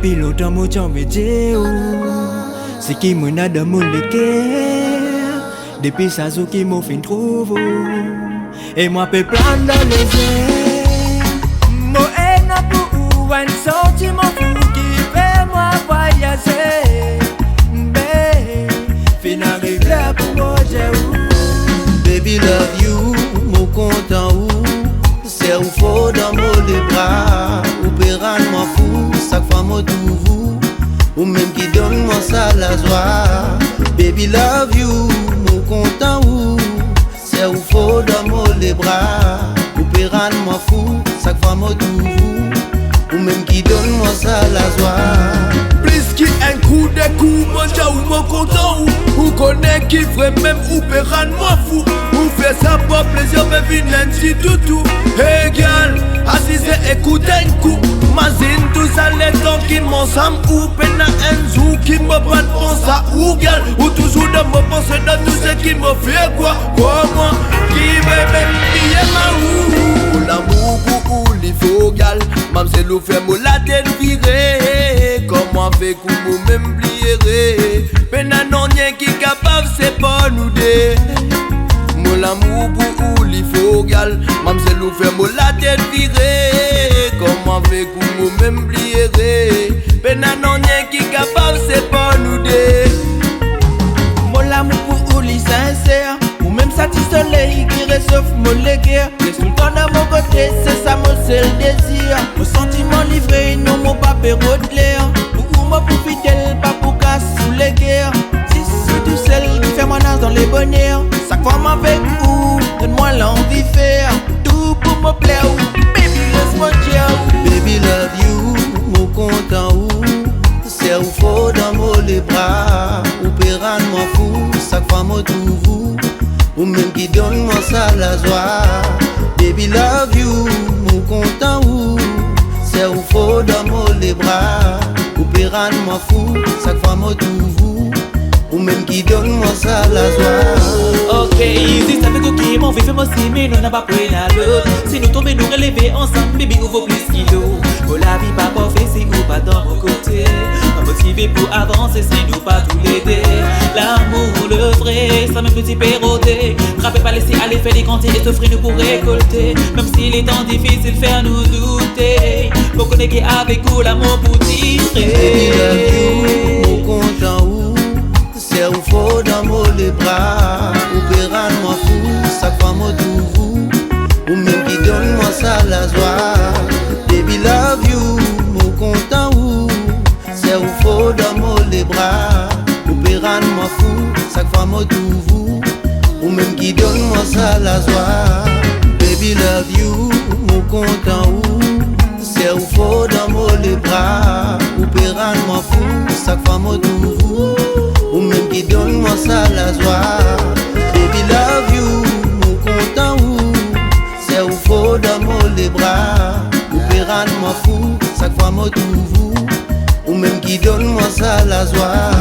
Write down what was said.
Depuis longtemps moi j'en vais dire c'est qui m'en a de mon cœur. Depuis ça ce qui m'a fait trouver. Et moi peux prendre dans les airs. Moi est là pour un sentiment fou qui fait moi voyager. Final règle pour moi Baby love you, mon content où c'est où faut dans les bras. Ou péran moi fou, chaque fois moi tout vous. Ou même qui donne moi ça la joie. Baby love you, mon content où c'est où faut dans les bras. Ou péran moi fou, chaque fois moi tout vous. Ou même qui donne moi ça la joie. Plus qu'un coup de coup, moi j'ai ou mon content ou connaît qui ferait même ou peut rendre moi fou. Ou fait ça pour plaisir, mais vilain si toutou. Égal, assise écoute un coup. Mazine tout ça les temps qui m'ensemble ou peine un zou qui me prend pour ça ou gal. Ou toujours de me penser dans tout ce qui me fait quoi. Quoi moi, qui veut même piller ma ou. L'amour pour il faut gal. Mamselle ou fait moi la tête virée. Comment fait qu'on me même blierait. Peine un rien qui capable c'est pas nous deux. Mon l'amour pour il faut gal. Mamselle ou fait moi la tête virée. Comment fait qu'on me même blierait. Peine un rien qui capable c'est pas nous deux. Mon l'amour pour lui sincère. Ou même satisfait qui réchauffe mon léguer. Reste tout le temps de mon côté, c'est ça mon seul désir. Mon sentiment livré, non mon papier l'air. Ou moi pour fidèle, pas pour casse sous les guerres. Si c'est tout seul qui fait mon âge dans les bonheurs. Chaque fois avec vous, donne-moi l'envie de faire tout pour me plaire. Baby, laisse-moi dire. Baby love you, mon content où c'est où faut dans les bras. Ou péran moi fou, chaque fois moi tout vous. Ou même qui donne moi ça la joie. Baby love you, mon content où c'est où faut dans les bras. Ou péran moi fou, chaque fois moi tout vous. Ou même qui donne moi ça la joie. Ok, easy, ça fait que mon vie fait moi si mais nous n'a pas pris la l'autre. Si nous tombons nous relever ensemble, baby ouvre plus kilos. Pour la vie pas parfait, c'est ou pas dans mon côté. Motivé pour avancer, c'est nous pas tous les deux. L'amour, le vrai, ça même petit pérodé. Frappez pas laisser aller faire des comptes et s'offrir nous pour récolter. Même si les temps difficiles faire nous douter. Pour connecter avec vous l'amour pour tirer. Baby love you, mon content où c'est où faut dans les bras. Ou péran moi fou, chaque fois moi tout vous. Ou même qui donne moi ça la joie. Baby love you, mon content où c'est où faut dans les bras. Ou péran moi fou, chaque fois moi tout vous. Ou même qui donne moi ça la joie. Baby love you, mon content où c'est où faut dans les bras. Ou péran moi fou, chaque fois moi tout vous. Ou même qui donne moi ça la joie. Baby love you, mon content où c'est où faut dans les bras. Ou péran moi fou, chaque fois moi tout vous. Ou même qui donne moi ça la joie.